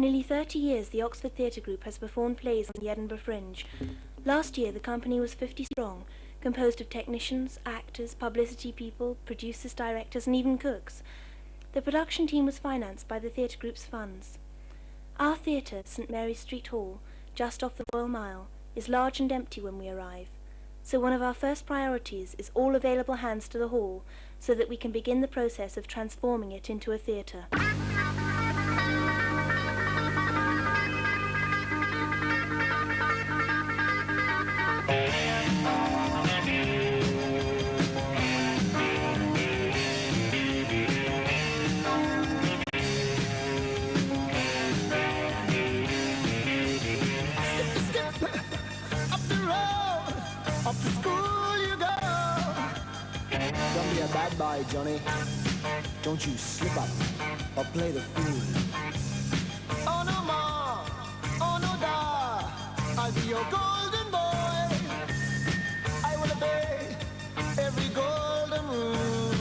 nearly 30 years, the Oxford Theatre Group has performed plays on the Edinburgh Fringe. Last year, the company was 50 strong, composed of technicians, actors, publicity people, producers, directors, and even cooks. The production team was financed by the theatre group's funds. Our theatre, St Mary's Street Hall, just off the Royal Mile, is large and empty when we arrive. So one of our first priorities is all available hands to the hall, so that we can begin the process of transforming it into a theatre. Bad boy, Johnny. Don't you slip up or play the fool. Oh no, ma. Oh no, da. I'll be your golden boy. I will obey every golden rule.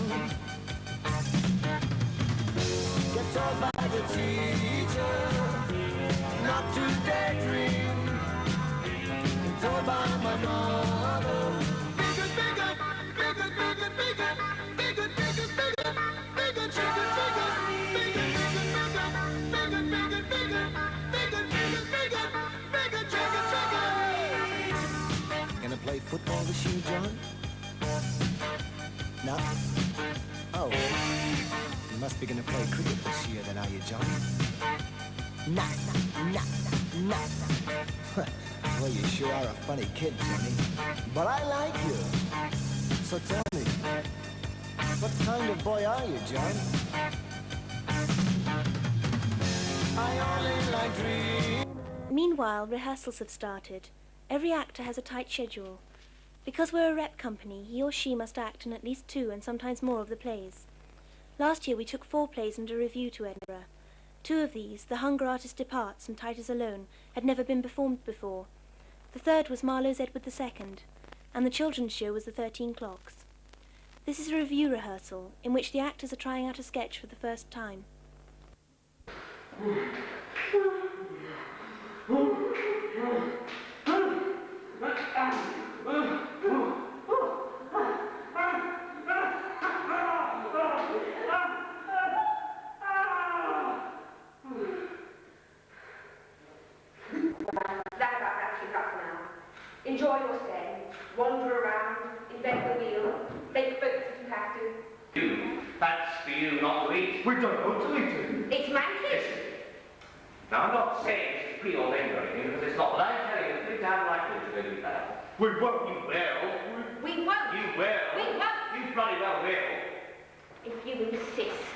Get told by the teacher not to daydream. Get told by my mother. Gonna play football this year, John? No? Oh. You must be gonna play cricket this year then, are you, John? Nah. Well, you sure are a funny kid, Johnny. But I like you. So tell me, what kind of boy are you, John? I only like dreams. Meanwhile, rehearsals have started. Every actor has a tight schedule. Because we're a rep company, he or she must act in at least 2 and sometimes more of the plays. Last year we took 4 plays and a review to Edinburgh. 2 of these, The Hunger Artist Departs and Titus Alone, had never been performed before. The third was Marlowe's Edward II, and the children's show was The 13 Clocks. This is a review rehearsal, in which the actors are trying out a sketch for the first time. Enjoy your stay, wander around, invent the wheel, make boats if you have to. You, that's for you, not to eat. We don't know to eat. It's mankish. Now, I'm not saying it's preordained or anything, because it's not, but I'm telling you, it's pretty damn likely to do that. We won't. You will. We won't. You will. We won't. You bloody well will. If you insist.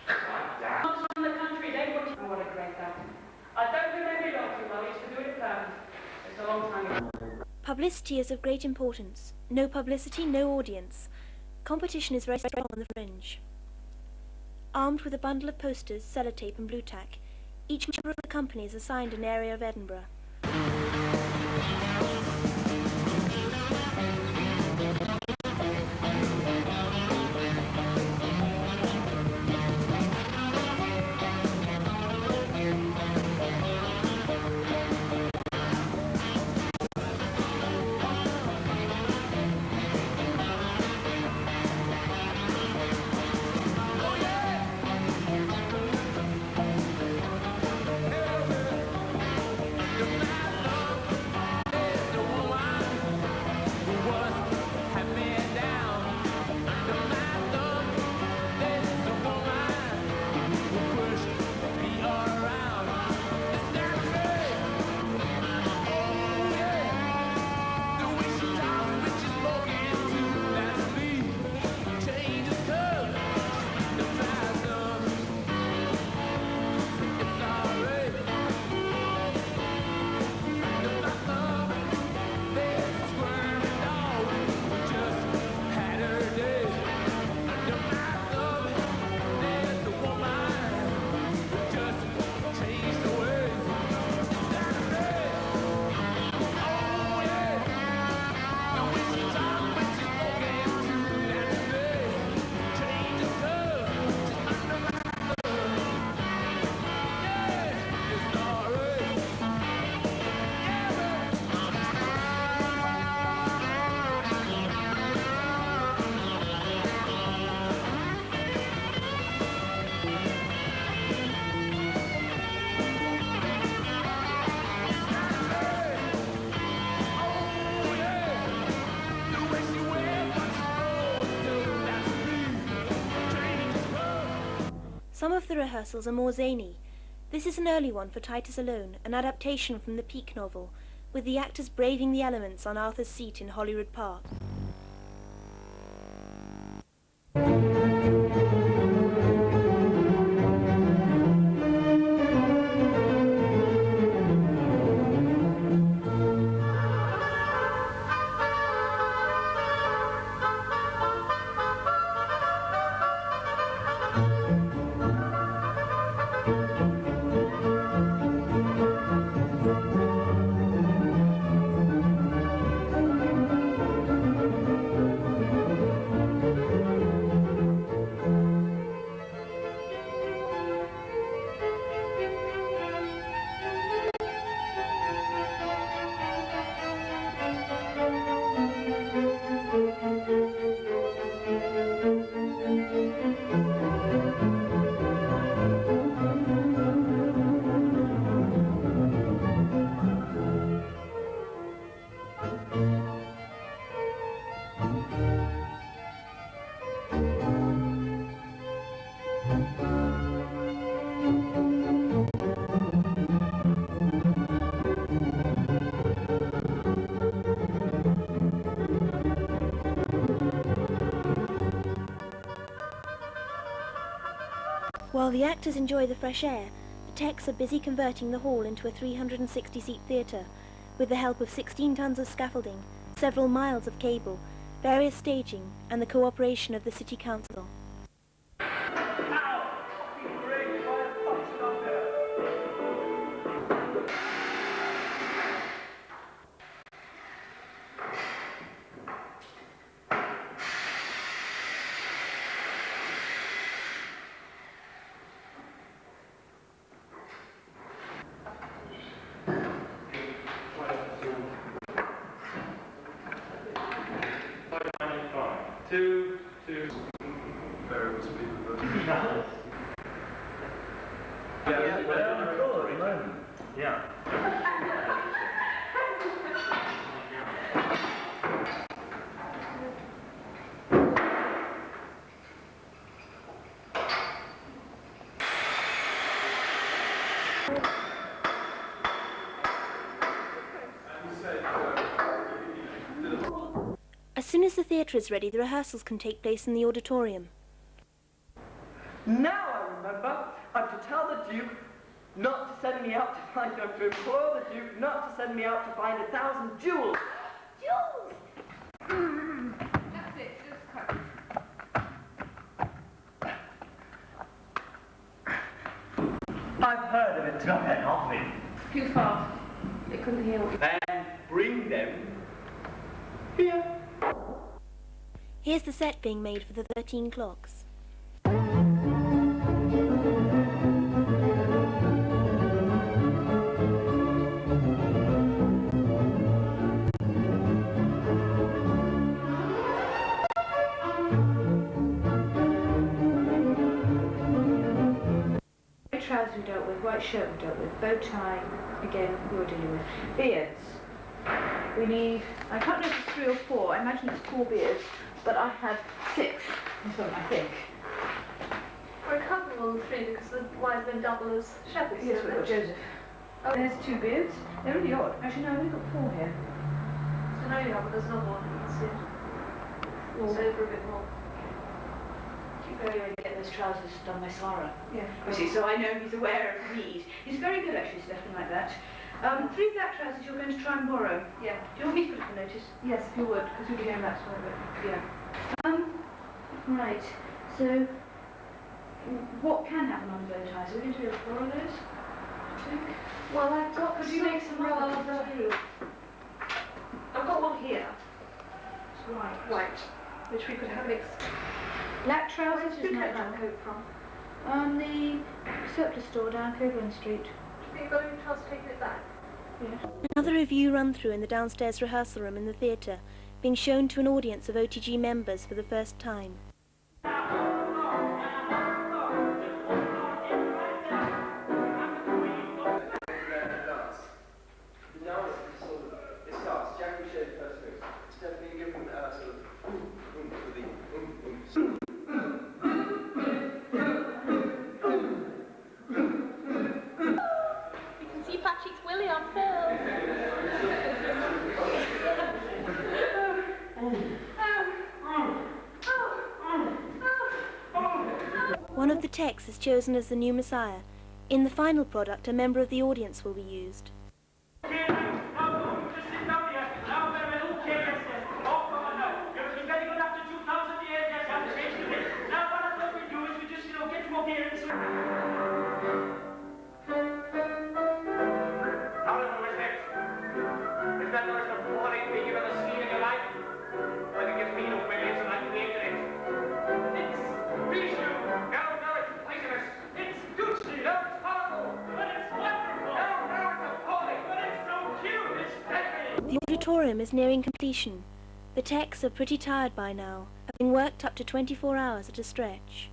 Right down. Not from the country, they wouldn't. Oh, what a great that. I don't think they'd be lucky, well, used to do it first. It's a long time ago. Publicity is of great importance. No publicity, no audience. Competition is very strong on the Fringe. Armed with a bundle of posters, sellotape and blue tack, each member of the company is assigned an area of Edinburgh. Some of the rehearsals are more zany. This is an early one for Titus Alone, an adaptation from the Peake novel, with the actors braving the elements on Arthur's Seat in Holyrood Park. While the actors enjoy the fresh air, the techs are busy converting the hall into a 360-seat theatre, with the help of 16 tons of scaffolding, several miles of cable, various staging, and the cooperation of the City Council. Two. Variable speed of the... Yeah, cool at the moment. Yeah. As soon as the theatre is ready, the rehearsals can take place in the auditorium. Now I remember, I'm to tell the Duke not to send me out to find, I'm to implore the Duke not to send me out to find 1,000 jewels. Jules! That's it, just cut. I've heard of it. Go ahead, help me. Too fast. They couldn't hear what you... And bring them here. Here's the set being made for the 13 clocks. White trousers we dealt with, white shirt we dealt with, bow tie, again, we were dealing with. Beards. We need, I can't know if it's 3 or 4, I imagine it's 4 beards, but I had 6, I think. We're covering all the 3 because the wise men double as shepherds. Yes, we've got Joseph. Oh, there's 2 beards. They're really odd. Actually, no, we've got 4 here. So now you have, but there's another one. You can see it. It's over a bit more. Very well get those trousers done by Sarah. Yeah. You see, so I know he's aware of need. He's very good actually, Stephen, like that. 3 black trousers you're going to try and borrow. Yeah. Do you want me to put it for notice? Yes, if you would, because we'll be going back to it. Yeah. Right. So, what can happen on the bow ties? Are we going to be able to borrow those? Do you think? Well, I've got Could you make some rather too? I've got one here, Right. white, which we could have mixed. Black Where trousers did is you not get that coat from? on the surplus store down Coburn Street. Do you think you've got any chance of taking it back? Another review run-through in the downstairs rehearsal room in the theatre, being shown to an audience of OTG members for the first time. One of the techs is chosen as the new Messiah. In the final product, a member of the audience will be used. The auditorium is nearing completion. The techs are pretty tired by now, having worked up to 24 hours at a stretch.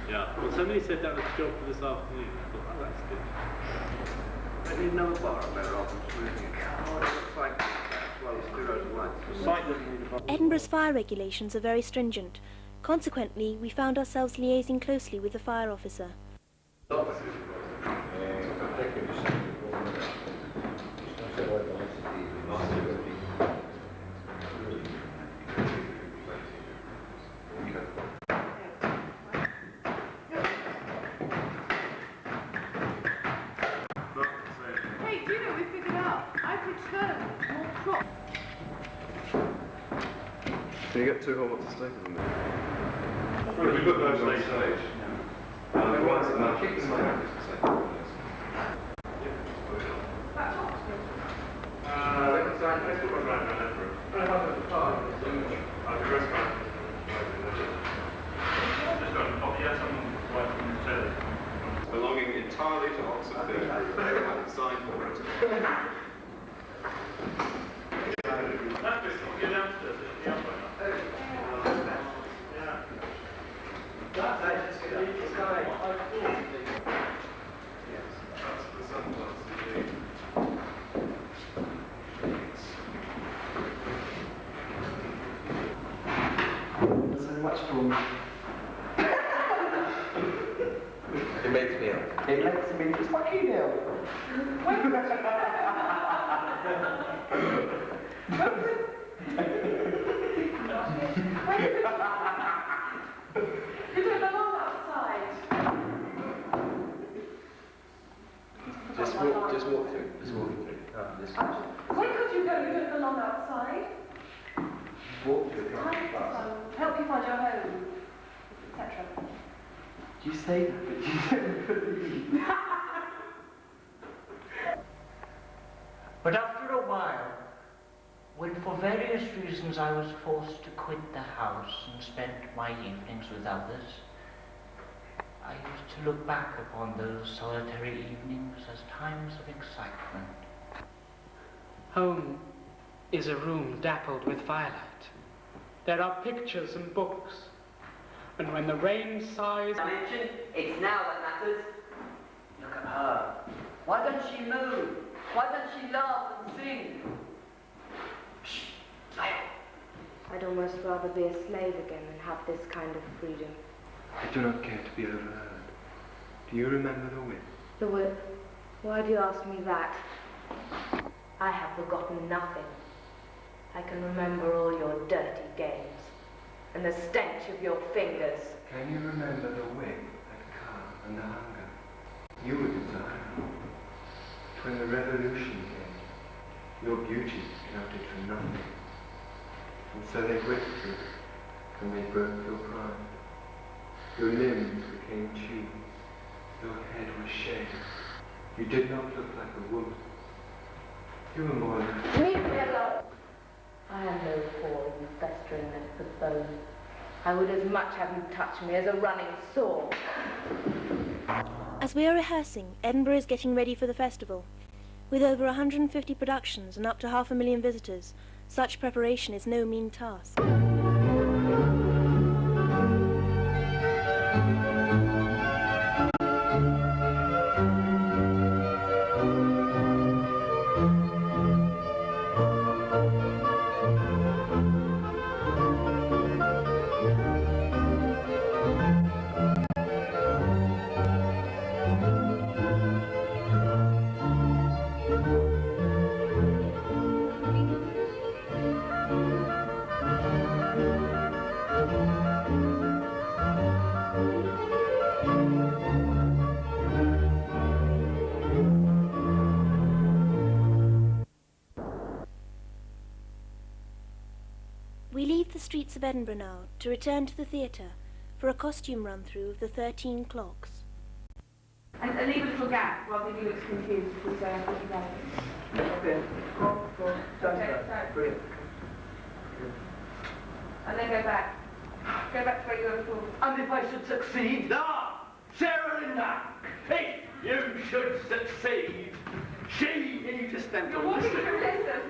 Yeah, well, somebody said that was the job for this afternoon. I thought, oh, that's good. I need another bar up there rather than smoothing it. Oh, it looks like, well, it's 2 rows of lights. The site doesn't need a bar. Edinburgh's fire regulations are very stringent. Consequently, we found ourselves liaising closely with the fire officer. Can you get 2 whole lots of steak in there? Well, we put those on stage. Once in that keep the let's put one right around Edinburgh. I'll be restaurant. Just got a copy, yeah, someone right from the telly. Belonging entirely to Oxford Theatre. They haven't signed for it. That bit, get downstairs, the upper. So much fun. It makes me ill. It makes me just fucking ill. You don't belong outside. Just walk through. Just walk through. Where could you go? You don't belong outside. Walk through. Help you find your home, etc. You say that, but you don't believe. But after a while, when for various reasons I was forced to quit the house and spent my evenings with others, I used to look back upon those solitary evenings as times of excitement. Home is a room dappled with firelight. There are pictures and books. And when the rain sighs... It's now that matters. Look at her. Why don't she move? Why don't she laugh and sing? Shh. I'd almost rather be a slave again than have this kind of freedom. I do not care to be overheard. Do you remember the whip? The whip? Why do you ask me that? I have forgotten nothing. I can remember all your dirty games and the stench of your fingers. Can you remember the whip, that car, and the hunger? You were desired. When the revolution came, your beauty counted for nothing. And so they whipped you, and they broke your pride. Your limbs became cheese. Your head was shaved. You did not look like a woman. You were more like... Leave me alone! I am no poor and festering length of bone. I would as much have you touch me as a running sore. As we are rehearsing, Edinburgh is getting ready for the festival. With over 150 productions and up to 500,000 visitors, such preparation is no mean task. Edinburgh now to return to the theatre for a costume run-through of the 13 clocks. And leave a little gap while the looks confused because they're looking at it. Okay. Okay, so. Brilliant. And then go back. Go back to where you were before. And if I should succeed? No! Sarah, if you should succeed, you just stand You're on walking the through listen.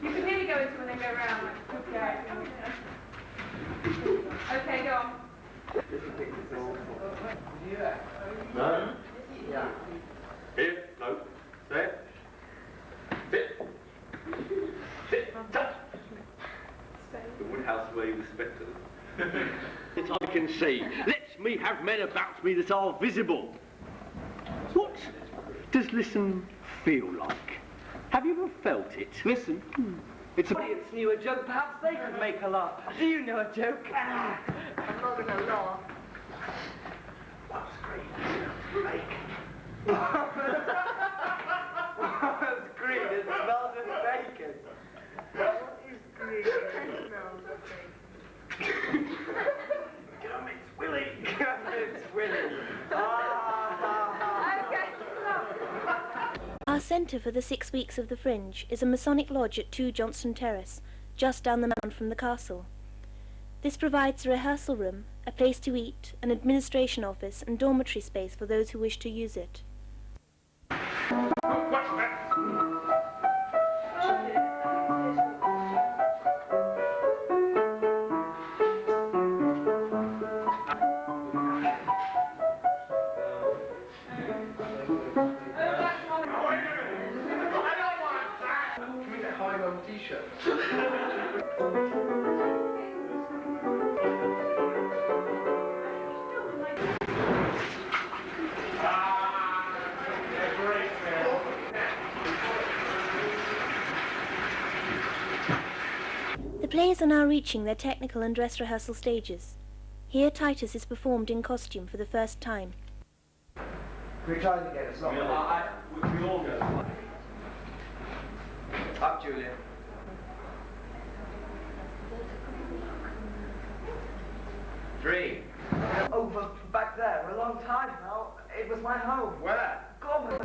You can nearly go into and then go round. Okay, go on. No? Yeah. Here, no. There. Sit. Sit. Touch. The Woodhouse way with spectacles. It's I can see. Let me have men about me that are visible. What does listen feel like? Have you ever felt it? Listen. It's a... Audience knew a joke, perhaps they could make a laugh. Do you know a joke? I'm not gonna laugh. What's green? Bacon. It's green, it smells of bacon. What is green? It smells of bacon. Kermit's Willie. It's Willie. Okay, stop. Our centre for the 6 weeks of the Fringe is a Masonic lodge at 2 Johnston Terrace, just down the mound from the castle. This provides a rehearsal room, a place to eat, an administration office and dormitory space for those who wish to use it. What's that? The plays are now reaching their technical and dress rehearsal stages. Here Titus is performed in costume for the first time. Can we try it again? It's not We all go. Up, Julia. Three. Over back there, a long time now. It was my home. Where? God.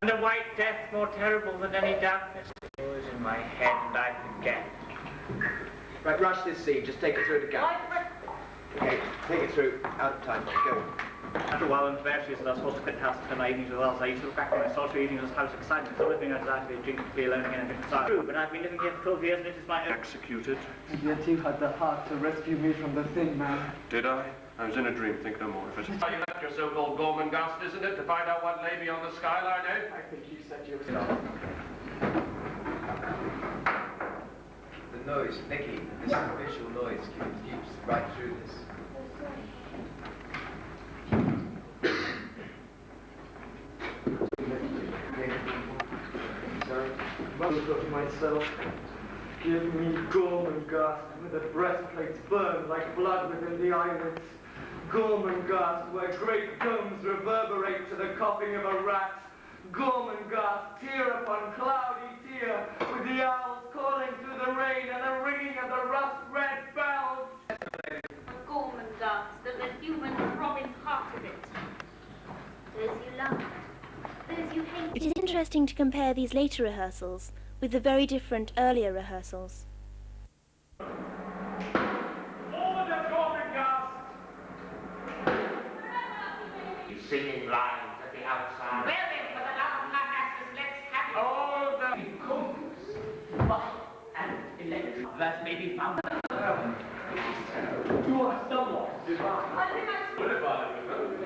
And a white death more terrible than any darkness. It was in my head and I forget. Right, rush this scene. Just take it through it again. Okay, take it through. Out of time. Go. After a while, on anniversaries, I was supposed to quit the house and spend my evenings with us. I used to look back when I saw eating in this house exciting. The only thing I desire to be a drink, to be alone again, and drink inside. True, but I've been living here for 12 years, and it is my own. Executed. And yet you had the heart to rescue me from the thing, man. Did I? I was in a dream. Think no more of it. You left your so-called Gormenghast, isn't it, to find out what lay beyond the skyline, eh? I think you said you were... The noise, Nicky, this artificial noise keeps right through this. Mother of myself, give me Gormenghast, where the breastplates burn like blood within the eyelids. Gormenghast, where great domes reverberate to the coughing of a rat. Gormenghast, tear upon cloudy tear, with the owls calling through the rain and the ringing of the rust-red bells. A Gormenghast, and the human throbbing heart of it. Those you loved, those you hated. It is interesting to compare these later rehearsals with the very different earlier rehearsals. Singing lines at the outside. Well then, for the love of Parnassus, let's have it. All the combs, but and electric that may be found. You are somewhat divine. I think I What about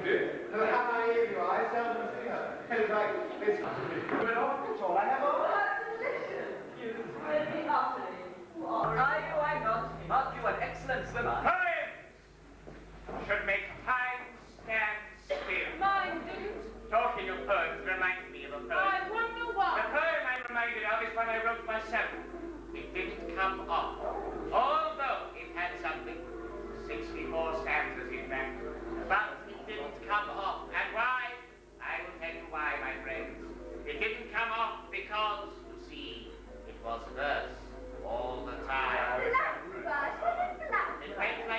it? How naive you are, I seldom see her. It's like, it's all I have on. really utterly. Are you? I'm not. Aren't you an excellent swimmer? Hurry! Should make fine stand still. Mine didn't. Talking of poems reminds me of a poem. I wonder why. The poem I'm reminded of is one I wrote myself. It didn't come off, although it had something. 64 stanzas in fact. But it didn't come off. And why? I will tell you why, my friends. It didn't come off because, you see, it was verse all the time. It went like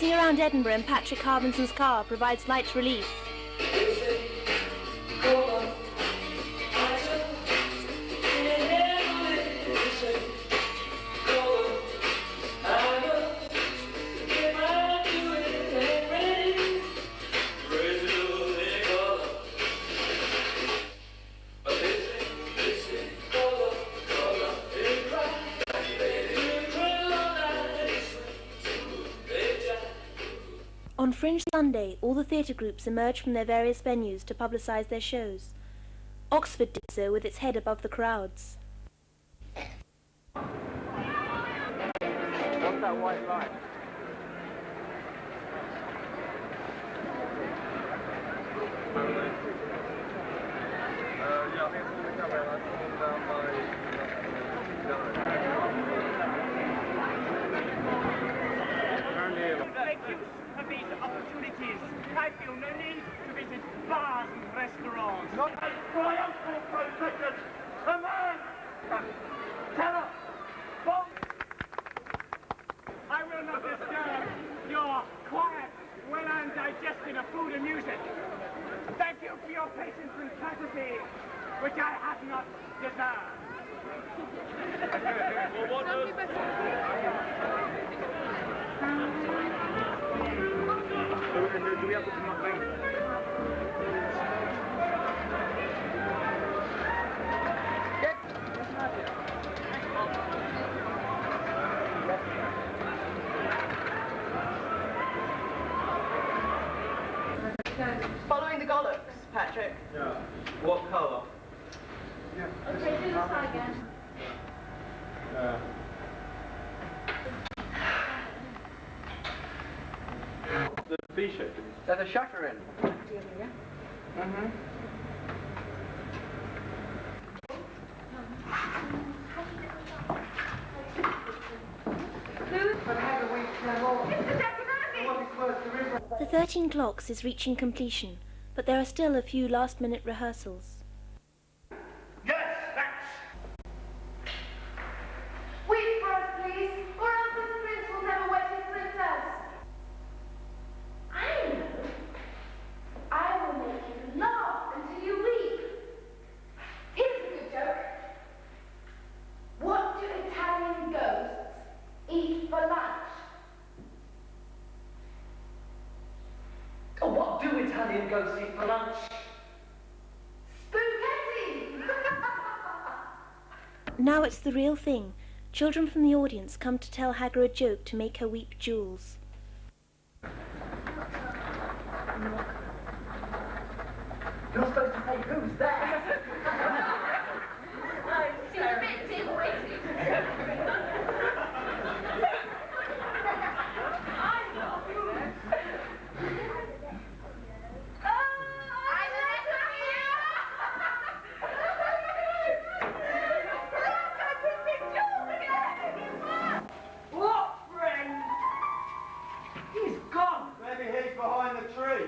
Cruising around Edinburgh in Patrick Harbinson's car provides light relief. On Fringe Sunday, all the theatre groups emerged from their various venues to publicise their shows. Oxford did so with its head above the crowds. What's that white line? Yeah, I think it's all the camera. That's all down by... Make use of these opportunities. I feel no need to visit bars and restaurants. Not a triumphal procession. Come on! Terror! Bomb! I will not disturb your quiet, well-earned digestion of food and music. Thank you for your patience and courtesy, which I have not deserved. Well, what does... Do we have to come up there? Following the Gollocks, Patrick. Yeah. What colour? Yeah. Okay, do this side again. The t-shirt. There's a shutter in. Mm-hmm. The 13 Clocks is reaching completion, but there are still a few last-minute rehearsals. Wait for us, please, or else the prince will never wed his princess. I know. I will make you laugh until you weep. Here's a good joke. What do Italian ghosts eat for lunch? Oh, what do Italian ghosts eat for lunch? Spaghetti! Now it's the real thing. Children from the audience come to tell Hagar a joke to make her weep jewels. You're supposed to say, who's there? She's a bit dim-witted. I'm not. What friend? He's gone. Maybe he's behind the tree.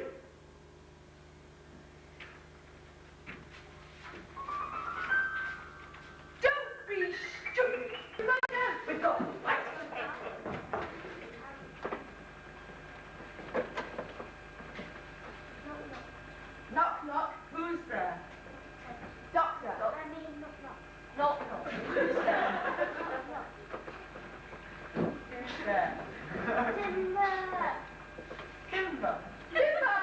Don't be stupid. We've got lights. Knock, knock. Who's there? Doctor. I mean, knock, knock. Knock, knock. Who's there? Who's there? Timber. Timber. Timber!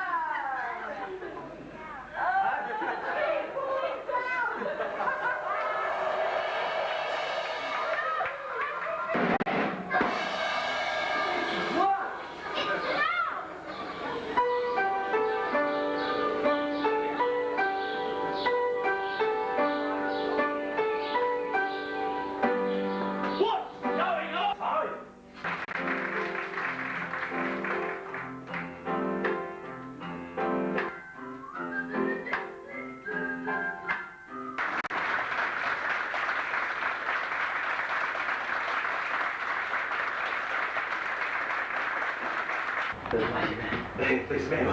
Please, ma'am.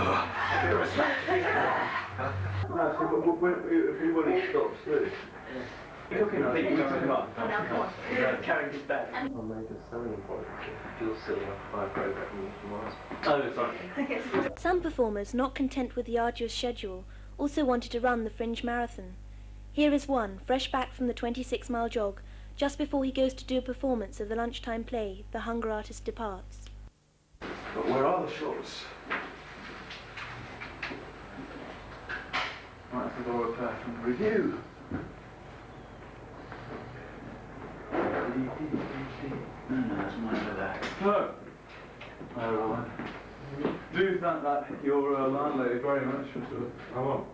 No, so if we want to stop soon, Cooking, I think, carrying his bag. I made a Sony point. Feels silly after I broke that news from Mars. Oh, sorry. Some performers, not content with the arduous schedule, also wanted to run the Fringe Marathon. Here is one, fresh back from the 26-mile jog, just before he goes to do a performance of the lunchtime play, The Hunger Artist Departs. But where are the shots? Right at the lower path from review. No, that's mine for that. Hello. Hello, Rowan. Do thank that your landlady very much for sort of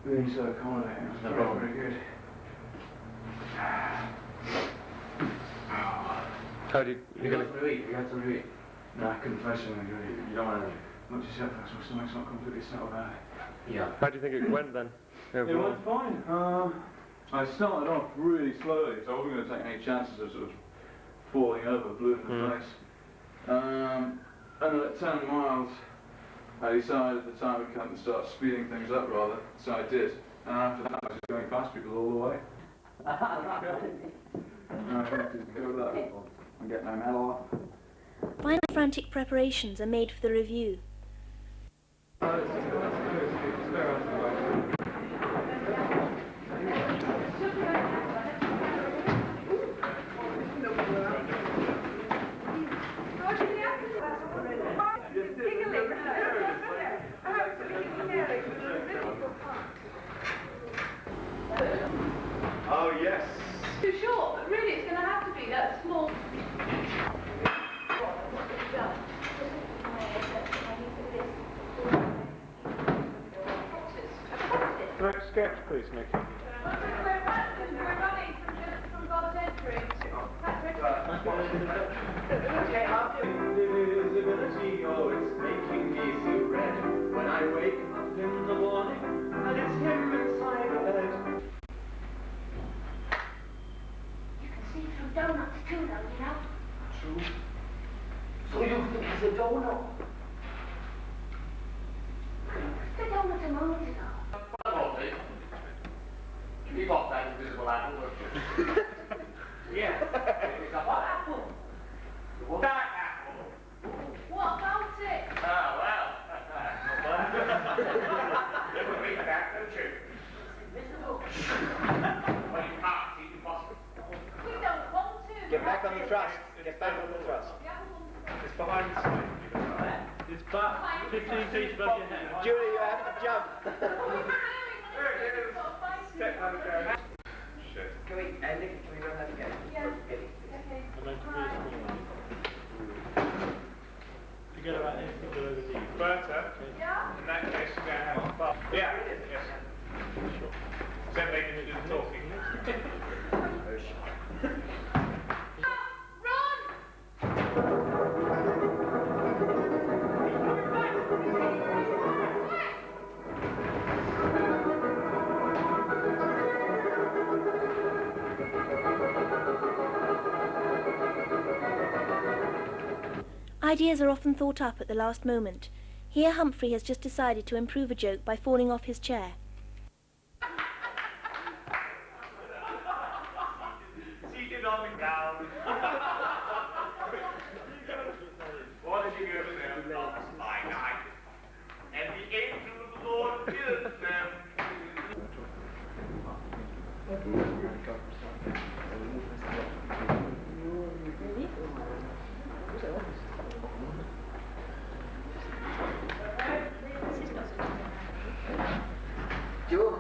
being so accommodating. That's very, very good. How do you got something to eat? You got something to eat? No, I couldn't face something to eat. You don't want to. Much yourself, that's my stomach's not completely settled about it. Yeah. How do you think it went then? It went fine. I started off really slowly, so I wasn't going to take any chances of sort of falling over, blue in the face. And then at 10 miles, I decided at the time it come to start speeding things up rather, so I did. And after that, I was just going past people all the way. I wanted to go that and get my medal off. Final frantic preparations are made for the review. Oh, yes. Too short, but really it's going to have to be that small. Next sketch, please, Nicky. We're running from God's entry. Invisibility, oh, it's making me see red when I wake up in the morning and it's him inside the bed. You can see through donuts too, though, you know. True. So you think he's a donut? The donuts a moment ago. Keep off that invisible apple, won't you? Yeah. It's a what apple? That apple. What about it? Oh, well. Not bad. You can read that, don't you? It's invisible. Well, you can't. It's impossible. We don't want to. Get back on the truss. Get back on the truss. It's behind the sign. It's back 15 feet above your head. Julie, you have to jump. Step out of there. Shit. Can we run that again? Yeah. Okay. I'm going to be you get about here, you go over the Berta, Yeah? in that case, you're going to have a bar. Yeah, yes. Sure. Then they can do the talking. Ideas are often thought up at the last moment. Here Humphrey has just decided to improve a joke by falling off his chair. Seated on the ground. Watching yourself last by night. And the angel of the Lord appeared to them. Jules.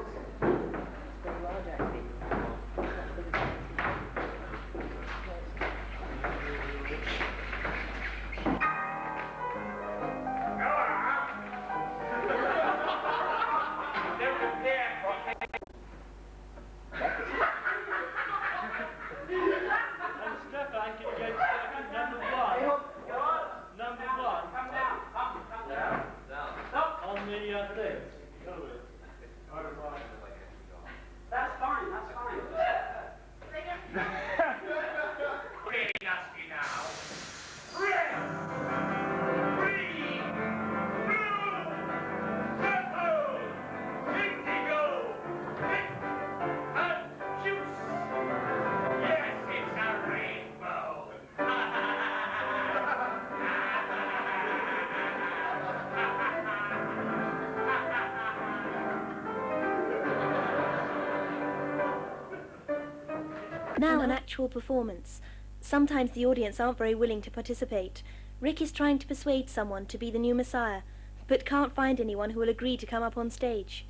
Now an actual performance. Sometimes the audience aren't very willing to participate. Rick is trying to persuade someone to be the new Messiah, but can't find anyone who will agree to come up on stage.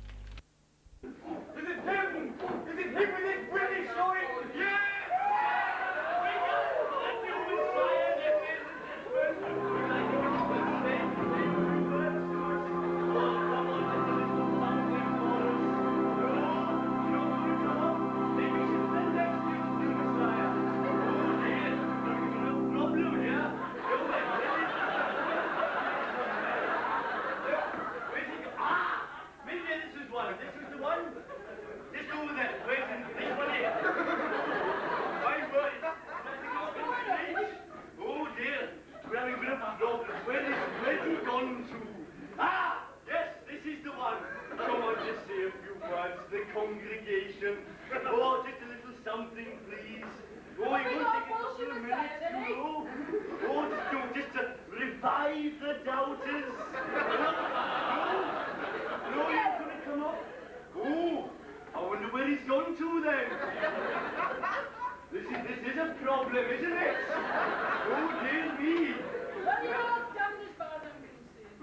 Is it him? Is it him with his British story? Yeah! Oh, just a little something, please. Oh, it won't take a couple of minutes, you know. Oh, just to revive the doubters. No, you're going to come up. Oh, I wonder where he's gone to then. This is a problem, isn't it? Oh, dear me.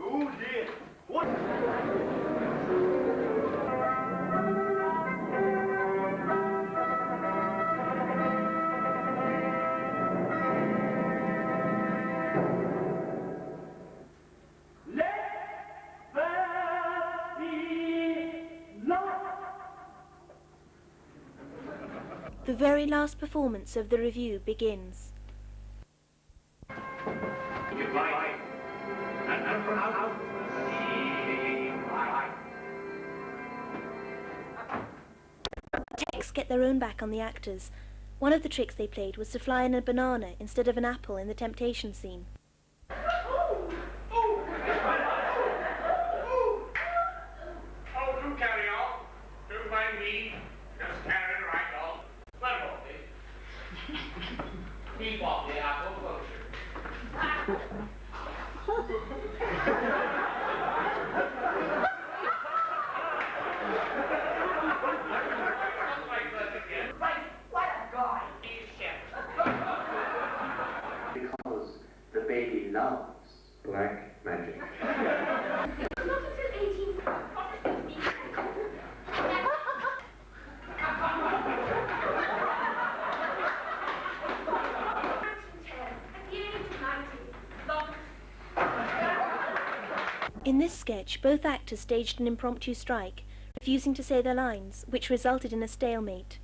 Oh, dear. What? The very last performance of the revue begins. Goodbye. And from out the sea light. Techs get their own back on the actors. One of the tricks they played was to fly in a banana instead of an apple in the temptation scene. Oh, do carry on. Don't mind me. Just carry right on. One more, please. Keep off the apple potion. Because the baby loves black magic. In this sketch, both actors staged an impromptu strike, refusing to say their lines, which resulted in a stalemate.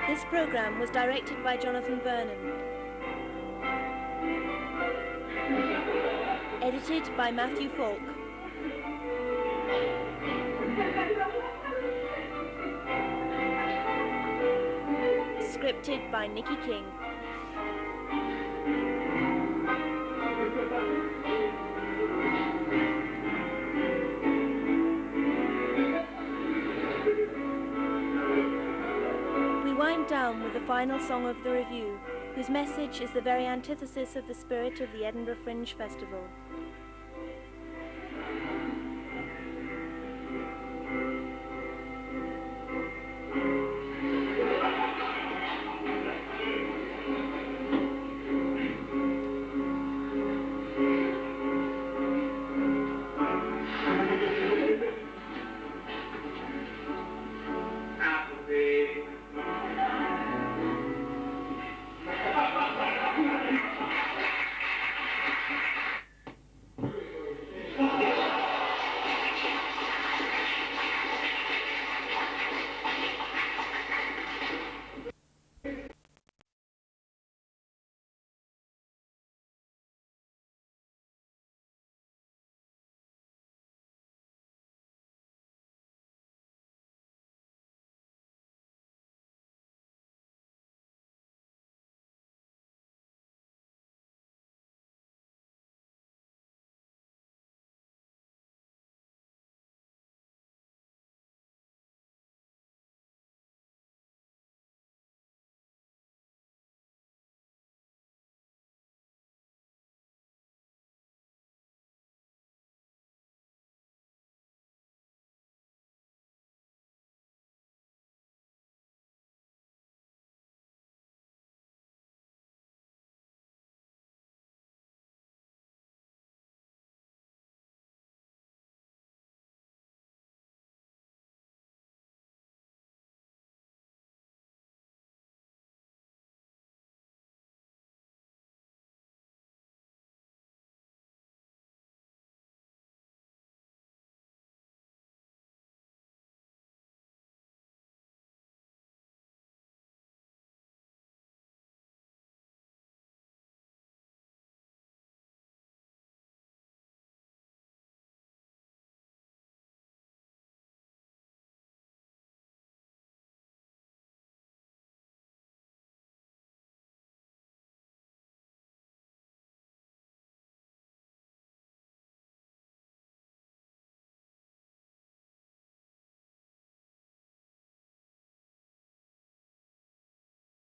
This program was directed by Jonathan Vernon. Edited by Matthew Falk. Scripted by Nikki King. We wind down with the final song of the revue, whose message is the very antithesis of the spirit of the Edinburgh Fringe Festival.